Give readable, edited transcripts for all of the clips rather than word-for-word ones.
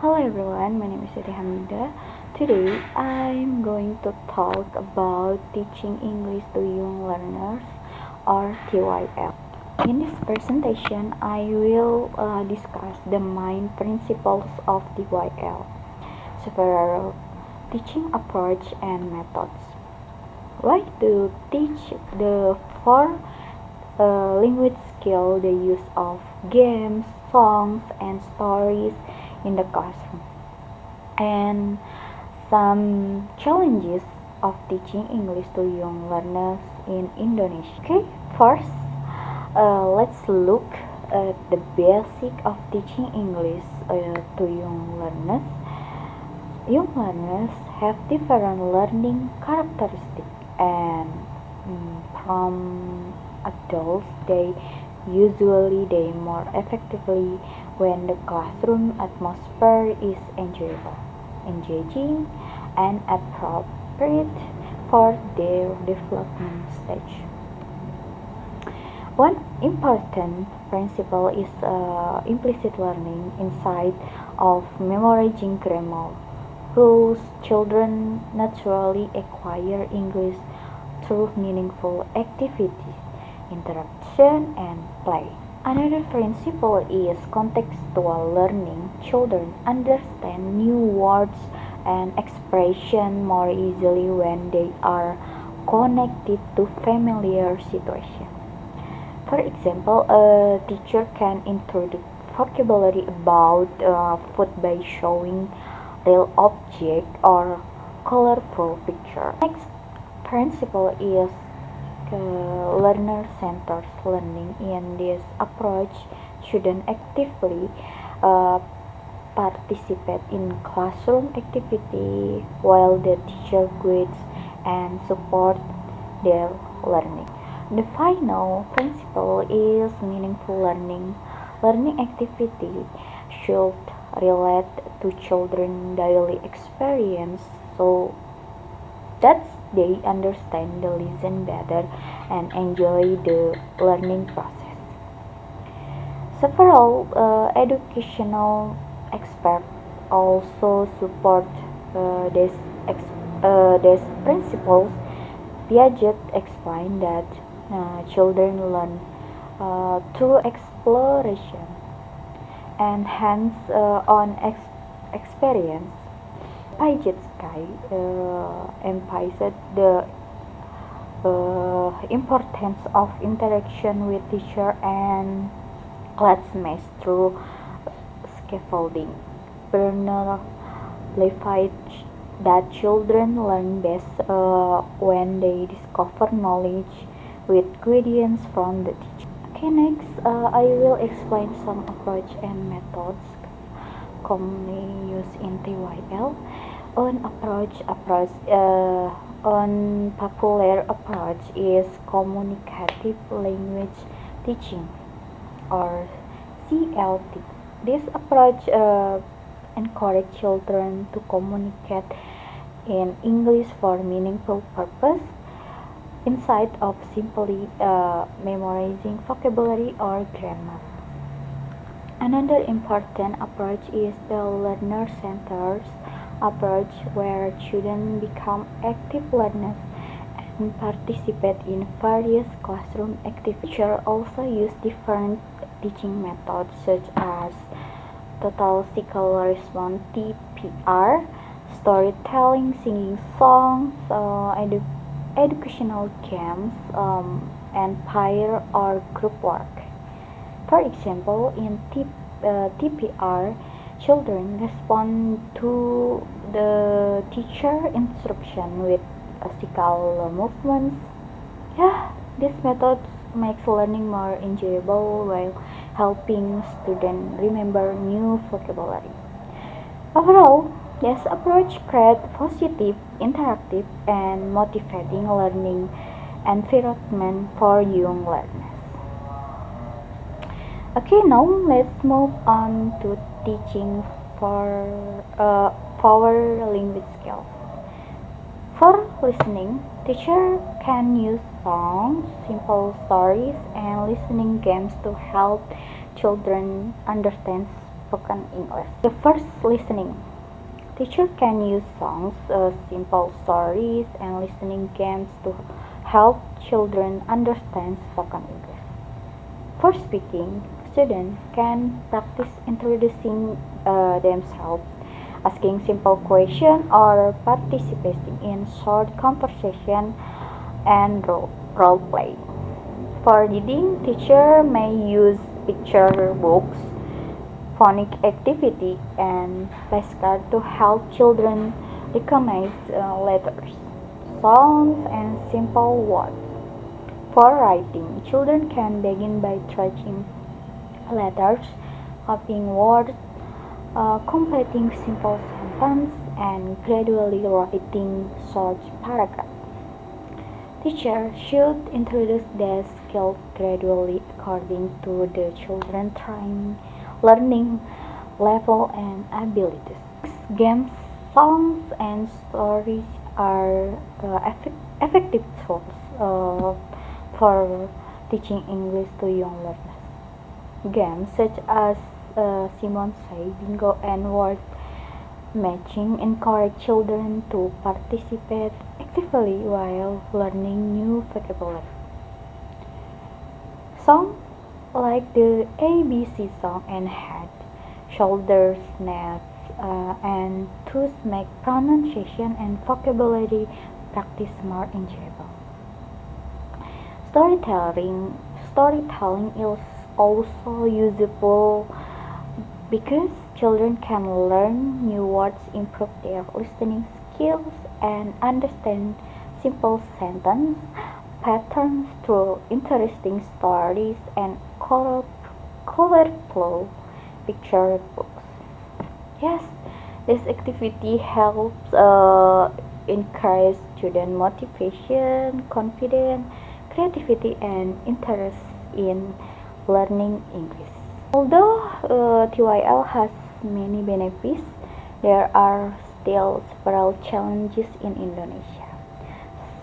Hello everyone, my name is Siti Hamida. Today I'm going to talk about teaching English to young learners or TYL. In this presentation, I will discuss the main principles of TYL, several teaching approach and methods. Why to teach the four language skill, the use of games, songs, and stories in the classroom, and some challenges of teaching English to young learners in Indonesia. Okay, first, let's look at the basic of teaching English to young learners. Young learners have different learning characteristics, and from adults, they more effectively when the classroom atmosphere is enjoyable, engaging, and appropriate for their development stage. One important principle is implicit learning inside of memorizing grammar rules. Children naturally acquire English through meaningful activities, interaction, and play. Another principle is contextual learning. Children understand new words and expressions more easily when they are connected to familiar situations. For example, a teacher can introduce vocabulary about food by showing real object or colorful picture. Next principle is learner-centered learning. In this approach, students actively uh, participate in classroom activity while the teacher guides and support their learning. The final principle is meaningful learning. Learning activity should relate to children's daily experience so that they understand the lesson better and enjoy the learning process. Several educational experts also support these principles. Piaget explained that children learn through exploration and hands-on experience. Piaget's guide emphasized the importance of interaction with teacher and classmates through scaffolding. Bernard Lefebvre that children learn best when they discover knowledge with guidance from the teacher. Okay, next I will explain some approach and methods commonly used in TYL. On popular approach is communicative language teaching or CLT. This approach encourage children to communicate in English for meaningful purpose instead of simply memorizing vocabulary or grammar. Another important approach is the learner-centered approach where children become active learners and participate in various classroom activities. Teachers also use different teaching methods such as total cycle response TPR, storytelling, singing songs, educational games, and peer or group work. For example, in TPR, children respond to the teacher instruction with physical movements. Yeah, this method makes learning more enjoyable while helping students remember new vocabulary. Overall, this approach creates positive, interactive, and motivating learning environment for young learners. Okay, now let's move on to teaching for language skills. For listening, teacher can use songs, simple stories, and listening games to help children understand spoken English. The first, listening. Teacher can use songs, simple stories, and listening games to help children understand spoken English. For speaking, students can practice introducing themselves, asking simple questions, or participating in short conversation and role play. For reading, teacher may use picture books, phonic activity, and flashcards to help children recognize letters, sounds, and simple words. For writing, children can begin by tracing letters, copying words, completing simple sentences, and gradually writing short paragraphs. Teachers should introduce their skills gradually according to the children's learning level and abilities. Games, songs, and stories are effective tools for teaching English to young learners. Games such as Simon Say, Bingo, and Word matching encourage children to participate actively while learning new vocabulary. Songs like the ABC song and Head, Shoulders, Knees, and Toes make pronunciation and vocabulary practice more enjoyable. Storytelling is also useful because children can learn new words, improve their listening skills, and understand simple sentence patterns through interesting stories and colorful picture books. Yes, this activity helps encourage student motivation, confidence, creativity, and interest in learning English. Although TYL has many benefits, there are still several challenges in Indonesia.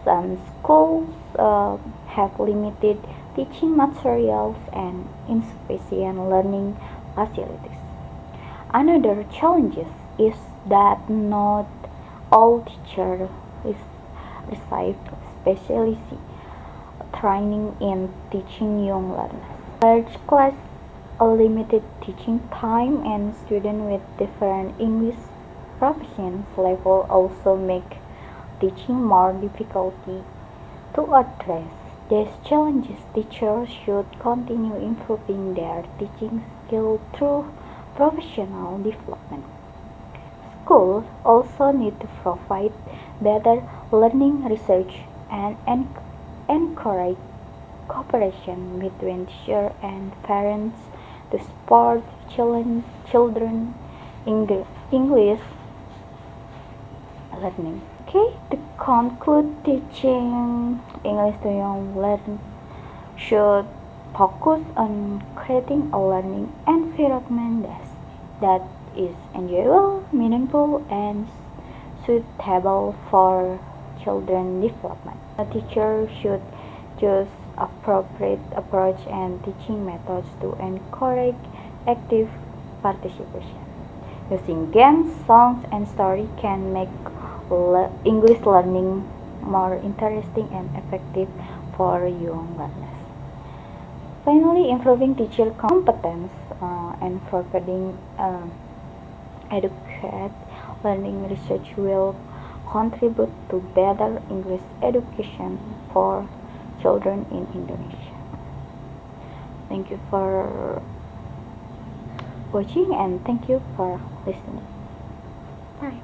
Some schools have limited teaching materials and insufficient learning facilities. Another challenge is that not all teachers receive specialist training in teaching young learners. Large class, a limited teaching time, and students with different English proficiency level also make teaching more difficult to address. These challenges, teachers should continue improving their teaching skills through professional development. Schools also need to provide better learning research and encourage cooperation between teachers and parents to support children English learning. Okay, to conclude, teaching English to young learners should focus on creating a learning environment that is enjoyable, meaningful, and suitable for children's development. A teacher should choose appropriate approach and teaching methods to encourage active participation. Using games, songs, and stories can make English learning more interesting and effective for young learners. Finally, improving teacher competence and providing adequate learning research will contribute to better English education for children in Indonesia. Thank you for watching and thank you for listening. Bye.